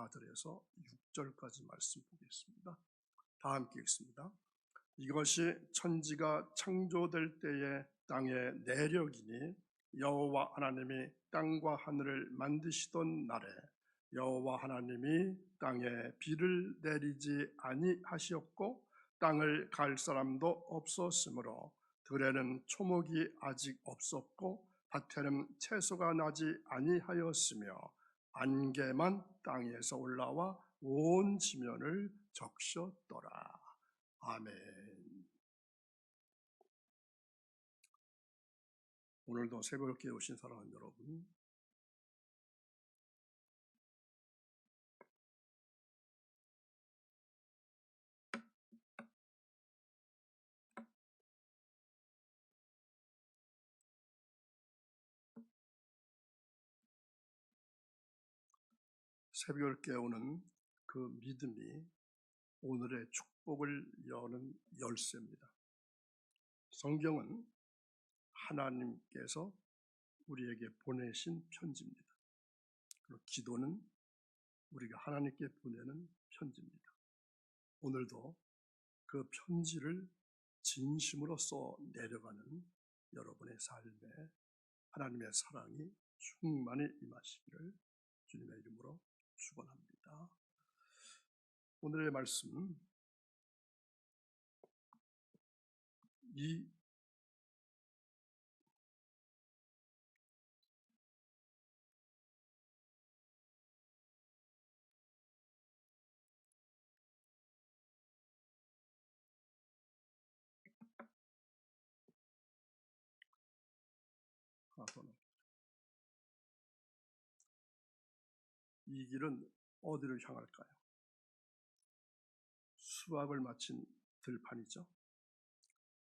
4절에서 6절까지 말씀 보겠습니다. 다 함께 읽습니다. 이것이 천지가 창조될 때의 땅의 내력이니 여호와 하나님이 땅과 하늘을 만드시던 날에 여호와 하나님이 땅에 비를 내리지 아니하시었고 땅을 갈 사람도 없었으므로 들에는 초목이 아직 없었고 밭에는 채소가 나지 아니하였으며 안개만 땅에서 올라와 온 지면을 적셨더라. 아멘. 오늘도 새벽에 오신 사랑하는 여러분, 새벽을 깨우는 그 믿음이 오늘의 축복을 여는 열쇠입니다. 성경은 하나님께서 우리에게 보내신 편지입니다. 그리고 기도는 우리가 하나님께 보내는 편지입니다. 오늘도 그 편지를 진심으로 써 내려가는 여러분의 삶에 하나님의 사랑이 충만히 임하시기를 주님의 이름으로 축원합니다. 오늘의 말씀 이 길은 어디를 향할까요? 수확을 마친 들판이죠.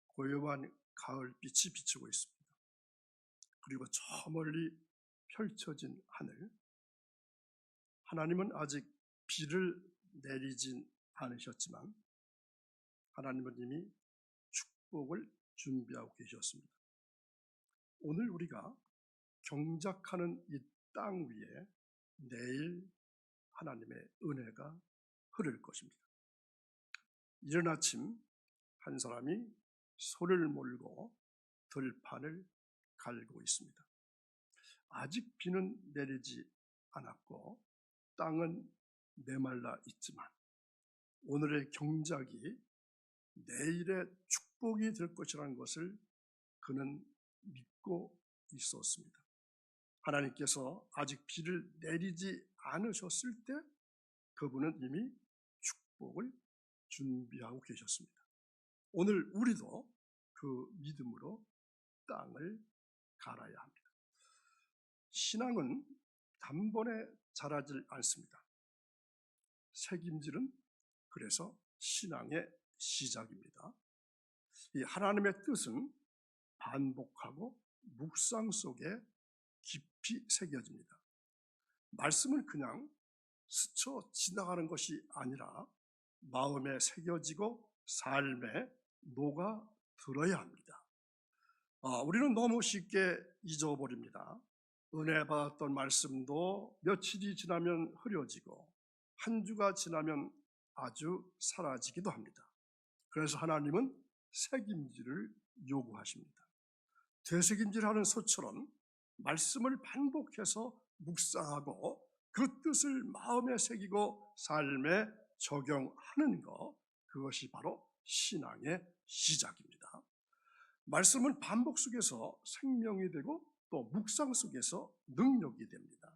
고요한 가을빛이 비치고 있습니다. 그리고 저 멀리 펼쳐진 하늘, 하나님은 아직 비를 내리진 않으셨지만 하나님은 이미 축복을 준비하고 계셨습니다. 오늘 우리가 경작하는 이 땅 위에 내일 하나님의 은혜가 흐를 것입니다. 이른 아침 한 사람이 소를 몰고 들판을 갈고 있습니다. 아직 비는 내리지 않았고 땅은 메말라 있지만 오늘의 경작이 내일의 축복이 될 것이라는 것을 그는 믿고 있었습니다. 하나님께서 아직 비를 내리지 않으셨을 때 그분은 이미 축복을 준비하고 계셨습니다. 오늘 우리도 그 믿음으로 땅을 갈아야 합니다. 신앙은 단번에 자라질 않습니다. 책임질은 그래서 신앙의 시작입니다. 이 하나님의 뜻은 반복하고 묵상 속에 깊이 새겨집니다. 말씀은 그냥 스쳐 지나가는 것이 아니라 마음에 새겨지고 삶에 녹아 들어야 합니다. 우리는 너무 쉽게 잊어버립니다. 은혜 받았던 말씀도 며칠이 지나면 흐려지고 한 주가 지나면 아주 사라지기도 합니다. 그래서 하나님은 새김질을 요구하십니다. 되새김질하는 소처럼 말씀을 반복해서 묵상하고 그 뜻을 마음에 새기고 삶에 적용하는 것, 그것이 바로 신앙의 시작입니다. 말씀은 반복 속에서 생명이 되고 또 묵상 속에서 능력이 됩니다.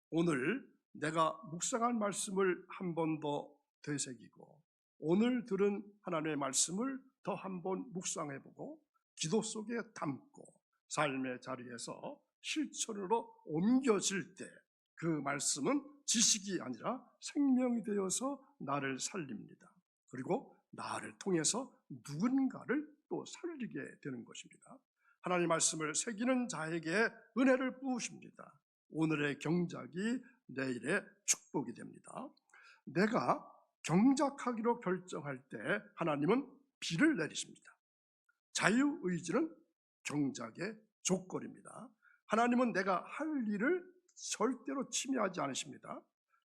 오늘 내가 묵상한 말씀을 한 번 더 되새기고 오늘 들은 하나님의 말씀을 더 한 번 묵상해보고 기도 속에 담고 삶의 자리에서 실천으로 옮겨질 때 그 말씀은 지식이 아니라 생명이 되어서 나를 살립니다. 그리고 나를 통해서 누군가를 또 살리게 되는 것입니다. 하나님의 말씀을 새기는 자에게 은혜를 부으십니다. 오늘의 경작이 내일의 축복이 됩니다. 내가 경작하기로 결정할 때 하나님은 비를 내리십니다. 자유의지는 경작의 조건입니다. 하나님은 내가 할 일을 절대로 침해하지 않으십니다.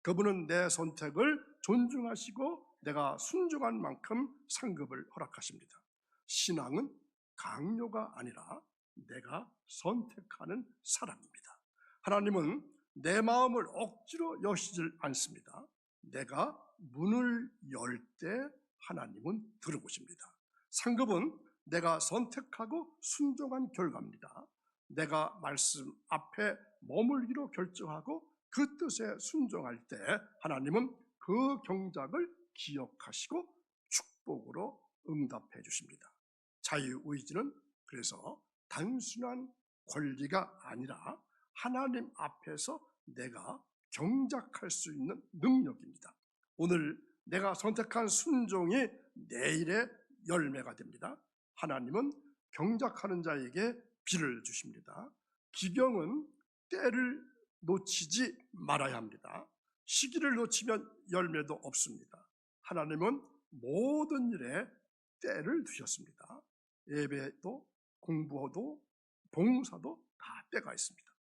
그분은 내 선택을 존중하시고 내가 순종한 만큼 상급을 허락하십니다. 신앙은 강요가 아니라 내가 선택하는 사람입니다. 하나님은 내 마음을 억지로 여시질 않습니다. 내가 문을 열 때 하나님은 들어오십니다. 상급은 내가 선택하고 순종한 결과입니다. 내가 말씀 앞에 머물기로 결정하고 그 뜻에 순종할 때 하나님은 그 경작을 기억하시고 축복으로 응답해 주십니다. 자유의지는 그래서 단순한 권리가 아니라 하나님 앞에서 내가 경작할 수 있는 능력입니다. 오늘 내가 선택한 순종이 내일의 열매가 됩니다. 하나님은 경작하는 자에게 비를 주십니다. 기경은 때를 놓치지 말아야 합니다. 시기를 놓치면 열매도 없습니다. 하나님은 모든 일에 때를 두셨습니다. 예배도 공부도 봉사도 다 때가 있습니다.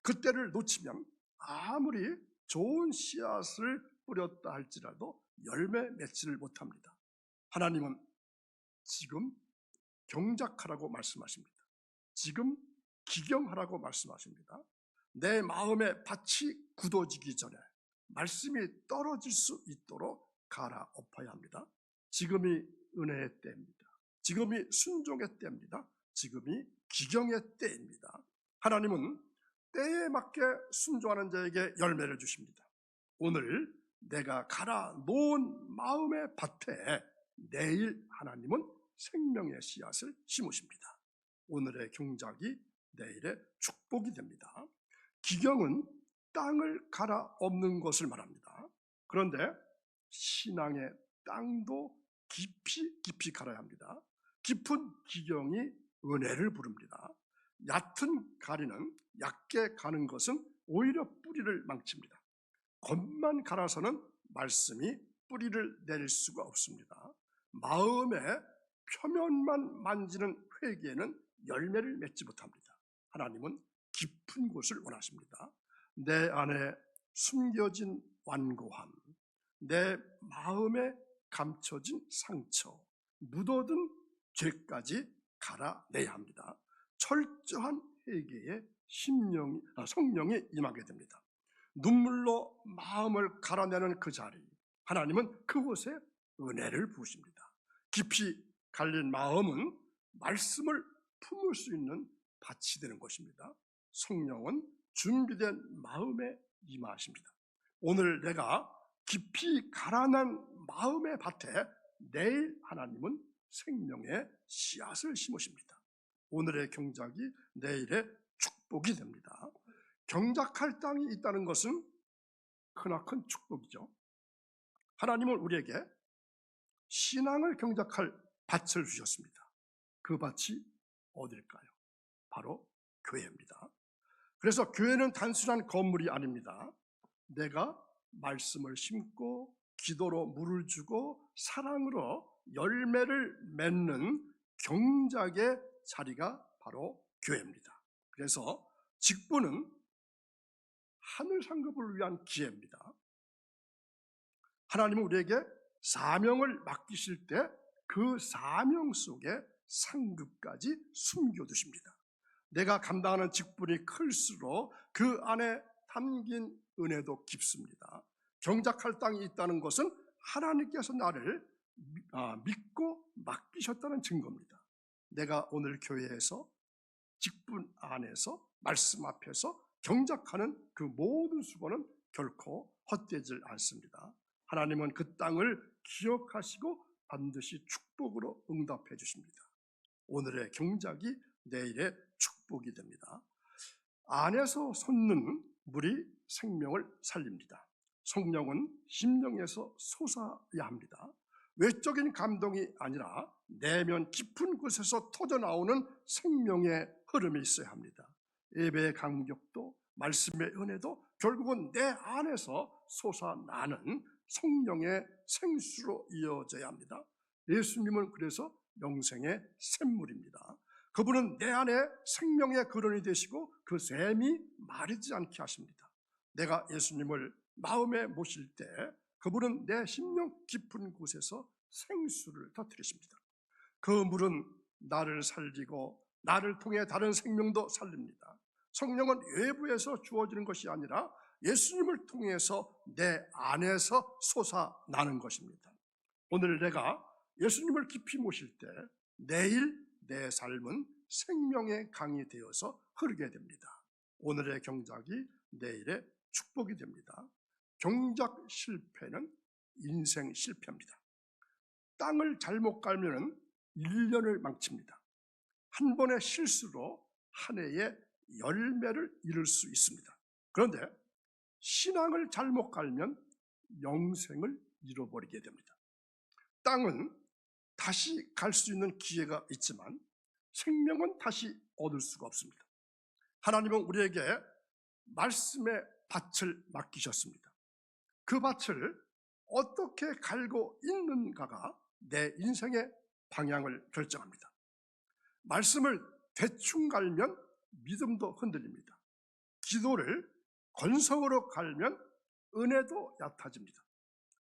그 때를 놓치면 아무리 좋은 씨앗을 뿌렸다 할지라도 열매 맺지를 못합니다. 하나님은 지금 경작하라고 말씀하십니다. 지금 기경하라고 말씀하십니다. 내 마음의 밭이 굳어지기 전에 말씀이 떨어질 수 있도록 갈아엎어야 합니다. 지금이 은혜의 때입니다. 지금이 순종의 때입니다. 지금이 기경의 때입니다. 하나님은 때에 맞게 순종하는 자에게 열매를 주십니다. 오늘 내가 갈아 놓은 마음의 밭에 내일 하나님은 생명의 씨앗을 심으십니다. 오늘의 경작이 내일의 축복이 됩니다. 기경은 땅을 갈아엎는 것을 말합니다. 그런데 신앙의 땅도 깊이 갈아야 합니다. 깊은 기경이 은혜를 부릅니다. 얕은 가리는 얕게 가는 것은 오히려 뿌리를 망칩니다. 겉만 갈아서는 말씀이 뿌리를 내릴 수가 없습니다. 마음의 표면만 만지는 회개는 열매를 맺지 못합니다. 하나님은 깊은 곳을 원하십니다. 내 안에 숨겨진 완고함, 내 마음에 감춰진 상처, 묻어둔 죄까지 갈아내야 합니다. 철저한 회개에 성령이 임하게 됩니다. 눈물로 마음을 갈아내는 그 자리, 하나님은 그곳에 은혜를 부으십니다. 깊이 갈린 마음은 말씀을 품을 수 있는 밭이 되는 것입니다. 성령은 준비된 마음에 임하십니다. 오늘 내가 깊이 갈아난 마음의 밭에 내일 하나님은 생명의 씨앗을 심으십니다. 오늘의 경작이 내일의 축복이 됩니다. 경작할 땅이 있다는 것은 크나큰 축복이죠. 하나님은 우리에게 신앙을 경작할 밭을 주셨습니다. 그 밭이 어딜까요? 바로 교회입니다. 그래서 교회는 단순한 건물이 아닙니다. 내가 말씀을 심고 기도로 물을 주고 사랑으로 열매를 맺는 경작의 자리가 바로 교회입니다. 그래서 직분은 하늘 상급을 위한 기회입니다. 하나님은 우리에게 사명을 맡기실 때 그 사명 속에 상급까지 숨겨두십니다. 내가 감당하는 직분이 클수록 그 안에 담긴 은혜도 깊습니다. 경작할 땅이 있다는 것은 하나님께서 나를 믿고 맡기셨다는 증거입니다. 내가 오늘 교회에서 직분 안에서 말씀 앞에서 경작하는 그 모든 수고는 결코 헛되질 않습니다. 하나님은 그 땅을 기억하시고 반드시 축복으로 응답해 주십니다. 오늘의 경작이 내일의 축복이 됩니다. 안에서 솟는 물이 생명을 살립니다. 성령은 심령에서 솟아야 합니다. 외적인 감동이 아니라 내면 깊은 곳에서 터져나오는 생명의 흐름이 있어야 합니다. 예배의 감격도 말씀의 은혜도 결국은 내 안에서 솟아나는 성령의 생수로 이어져야 합니다. 예수님은 그래서 영생의 샘물입니다. 그분은 내 안에 생명의 근원이 되시고 그 샘이 마르지 않게 하십니다. 내가 예수님을 마음에 모실 때 그분은 내 심령 깊은 곳에서 생수를 터뜨리십니다. 그 물은 나를 살리고 나를 통해 다른 생명도 살립니다. 성령은 외부에서 주어지는 것이 아니라 예수님을 통해서 내 안에서 솟아나는 것입니다. 오늘 내가 예수님을 깊이 모실 때 내일 내 삶은 생명의 강이 되어서 흐르게 됩니다. 오늘의 경작이 내일의 축복이 됩니다. 경작 실패는 인생 실패입니다. 땅을 잘못 깔면 1년을 망칩니다. 한 번의 실수로 한 해의 열매를 잃을 수 있습니다. 그런데 신앙을 잘못 깔면 영생을 잃어버리게 됩니다. 땅은 다시 갈 수 있는 기회가 있지만 생명은 다시 얻을 수가 없습니다. 하나님은 우리에게 말씀의 밭을 맡기셨습니다. 그 밭을 어떻게 갈고 있는가가 내 인생의 방향을 결정합니다. 말씀을 대충 갈면 믿음도 흔들립니다. 기도를 건성으로 갈면 은혜도 얕아집니다.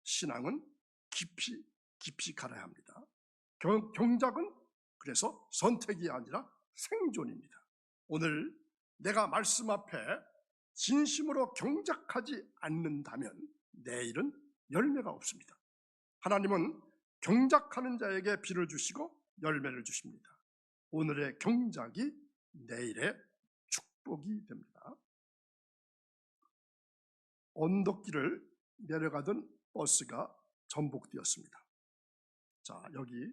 신앙은 깊이 갈아야 합니다. 경작은 그래서 선택이 아니라 생존입니다. 오늘 내가 말씀 앞에 진심으로 경작하지 않는다면 내일은 열매가 없습니다. 하나님은 경작하는 자에게 비를 주시고 열매를 주십니다. 오늘의 경작이 내일의 축복이 됩니다. 언덕길을 내려가던 버스가 전복되었습니다. 자, 여기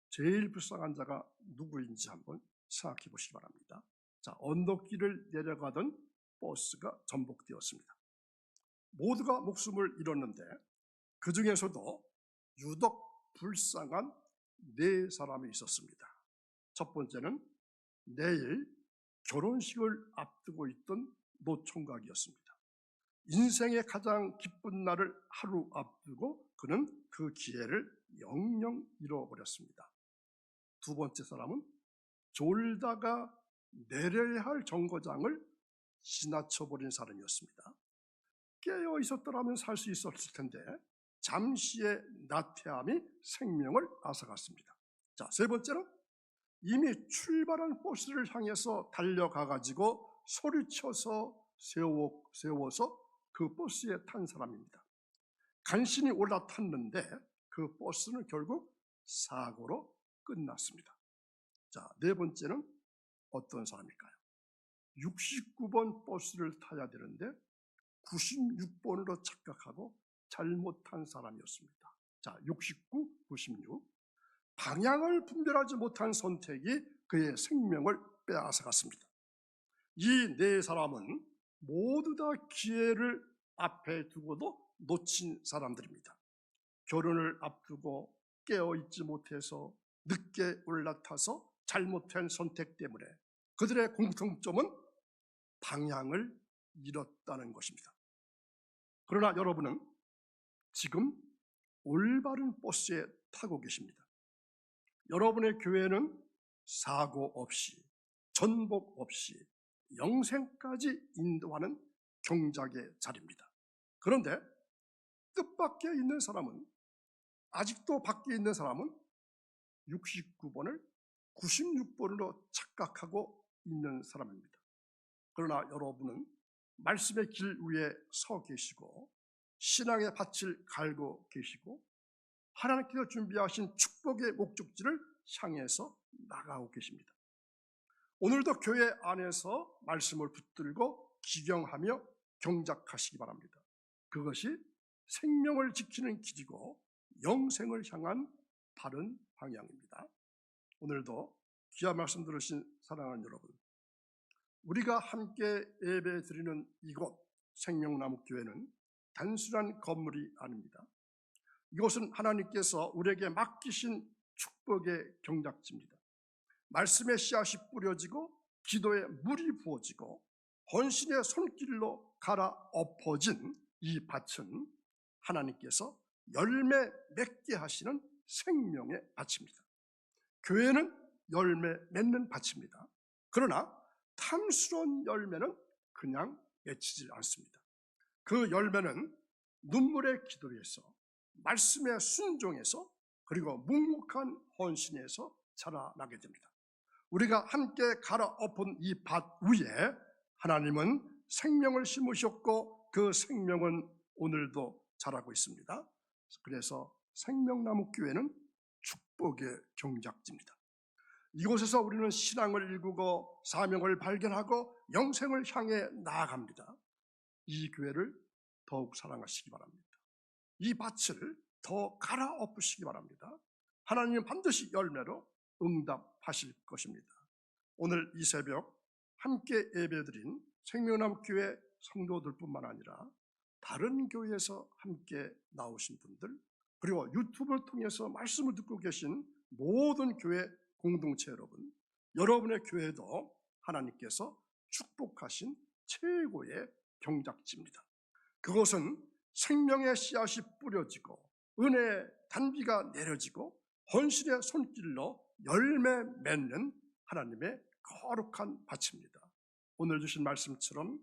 제일 불쌍한 자가 누구인지 한번 생각해 보시기 바랍니다. 자, 언덕길을 내려가던 버스가 전복되었습니다. 모두가 목숨을 잃었는데 그 중에서도 유독 불쌍한 4사람이 있었습니다. 첫 번째는 내일 결혼식을 앞두고 있던 노총각이었습니다. 인생의 가장 기쁜 날을 하루 앞두고 그는 그 기회를 영영 잃어버렸습니다. 두 번째 사람은 졸다가 내려야 할 정거장을 지나쳐버린 사람이었습니다. 깨어 있었더라면 살 수 있었을 텐데 잠시의 나태함이 생명을 앗아갔습니다. 자, 세 번째는 이미 출발한 버스를 향해서 달려가가지고 소리쳐서 세워서 그 버스에 탄 사람입니다. 간신히 올라탔는데 그 버스는 결국 사고로 끝났습니다. 자, 네 번째는 어떤 사람일까요? 69번 버스를 타야 되는데 96번으로 착각하고 잘못한 사람이었습니다. 자, 69, 96. 방향을 분별하지 못한 선택이 그의 생명을 빼앗아갔습니다. 이 4사람은 모두 다 기회를 앞에 두고도 놓친 사람들입니다. 결혼을 앞두고 깨어있지 못해서 늦게 올라타서 잘못한 선택 때문에 그들의 공통점은 방향을 잃었다는 것입니다. 그러나 여러분은 지금 올바른 버스에 타고 계십니다. 여러분의 교회는 사고 없이, 전복 없이 영생까지 인도하는 경작의 자리입니다. 그런데 뜻밖에 있는 사람은, 아직도 밖에 있는 사람은 69번을 96번으로 착각하고 있는 사람입니다. 그러나 여러분은 말씀의 길 위에 서 계시고 신앙의 밭을 갈고 계시고 하나님께서 준비하신 축복의 목적지를 향해서 나가고 계십니다. 오늘도 교회 안에서 말씀을 붙들고 기경하며 경작하시기 바랍니다. 그것이 생명을 지키는 길이고 영생을 향한 바른 방향입니다. 오늘도 귀한 말씀 들으신 사랑하는 여러분, 우리가 함께 예배 드리는 이곳 생명나무교회는 단순한 건물이 아닙니다. 이곳은 하나님께서 우리에게 맡기신 축복의 경작지입니다. 말씀의 씨앗이 뿌려지고 기도의 물이 부어지고 헌신의 손길로 갈아 엎어진 이 밭은 하나님께서 열매 맺게 하시는 생명의 밭입니다. 교회는 열매 맺는 밭입니다. 그러나 탐스러운 열매는 그냥 맺히질 않습니다. 그 열매는 눈물의 기도에서, 말씀의 순종에서, 그리고 묵묵한 헌신에서 자라나게 됩니다. 우리가 함께 갈아엎은 이 밭 위에 하나님은 생명을 심으셨고 그 생명은 오늘도 자라고 있습니다. 그래서 생명나무 교회는 축복의 경작지입니다. 이곳에서 우리는 신앙을 일구고 사명을 발견하고 영생을 향해 나아갑니다. 이 교회를 더욱 사랑하시기 바랍니다. 이 밭을 더 갈아엎으시기 바랍니다. 하나님은 반드시 열매로 응답하실 것입니다. 오늘 이 새벽 함께 예배드린 생명나무 교회 성도들뿐만 아니라 다른 교회에서 함께 나오신 분들, 그리고 유튜브를 통해서 말씀을 듣고 계신 모든 교회 공동체 여러분, 여러분의 교회도 하나님께서 축복하신 최고의 경작지입니다. 그것은 생명의 씨앗이 뿌려지고 은혜의 단비가 내려지고 헌신의 손길로 열매 맺는 하나님의 거룩한 밭입니다. 오늘 주신 말씀처럼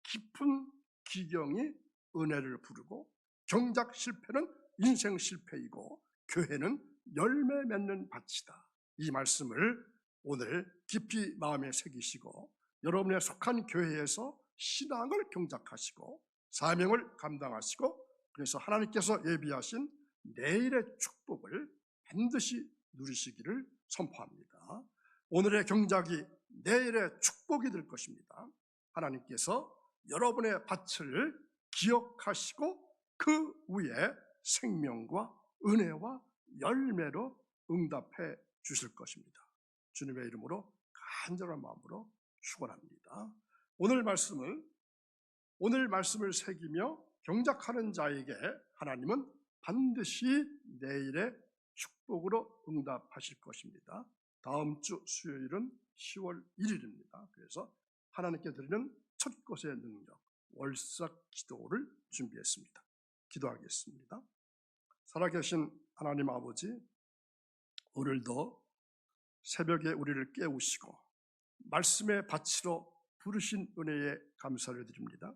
깊은 기경이 은혜를 부르고 경작 실패는 인생 실패이고 교회는 열매 맺는 밭이다. 이 말씀을 오늘 깊이 마음에 새기시고 여러분의 속한 교회에서 신앙을 경작하시고 사명을 감당하시고, 그래서 하나님께서 예비하신 내일의 축복을 반드시 누리시기를 선포합니다. 오늘의 경작이 내일의 축복이 될 것입니다. 하나님께서 여러분의 밭을 기억하시고 그 위에 생명과 은혜와 열매로 응답해 주실 것입니다. 주님의 이름으로 간절한 마음으로 축원합니다. 오늘 말씀을 새기며 경작하는 자에게 하나님은 반드시 내일의 축복으로 응답하실 것입니다. 다음 주 수요일은 10월 1일입니다. 그래서 하나님께 드리는 첫 것의 능력, 월삭 기도를 준비했습니다. 기도하겠습니다. 살아계신 하나님 아버지, 오늘도 새벽에 우리를 깨우시고 말씀의 밭으로 부르신 은혜에 감사를 드립니다.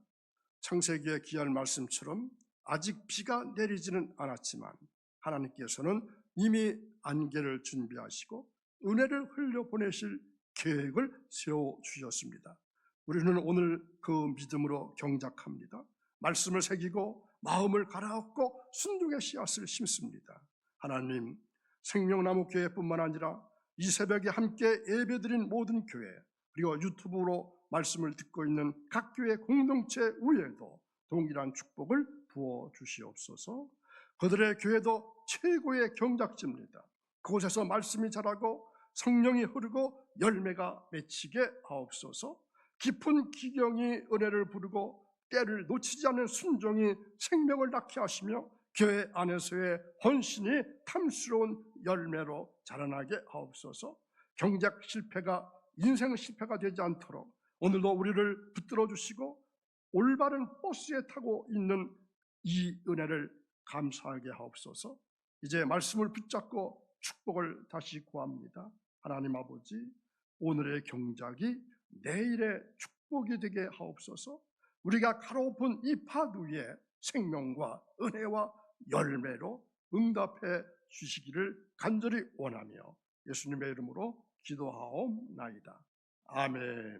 창세기의 귀한 말씀처럼 아직 비가 내리지는 않았지만 하나님께서는 이미 안개를 준비하시고 은혜를 흘려보내실 계획을 세워주셨습니다. 우리는 오늘 그 믿음으로 경작합니다. 말씀을 새기고 마음을 갈아엎고 순종의 씨앗을 심습니다. 하나님, 생명나무 교회뿐만 아니라 이 새벽에 함께 예배드린 모든 교회, 그리고 유튜브로 말씀을 듣고 있는 각 교회 공동체 위에도 동일한 축복을 부어주시옵소서. 그들의 교회도 최고의 경작지입니다. 그곳에서 말씀이 자라고 성령이 흐르고 열매가 맺히게 하옵소서. 깊은 기경이 은혜를 부르고 때를 놓치지 않는 순종이 생명을 낳게 하시며 교회 안에서의 헌신이 탐스러운 열매로 자라나게 하옵소서. 경작 실패가 인생 실패가 되지 않도록 오늘도 우리를 붙들어 주시고 올바른 버스에 타고 있는 이 은혜를 감사하게 하옵소서. 이제 말씀을 붙잡고 축복을 다시 구합니다. 하나님 아버지, 오늘의 경작이 내일의 축복이 되게 하옵소서. 우리가 갈아엎은 이 밭 위에 생명과 은혜와 열매로 응답해 주시기를 간절히 원하며 예수님의 이름으로 기도하옵나이다. 아멘.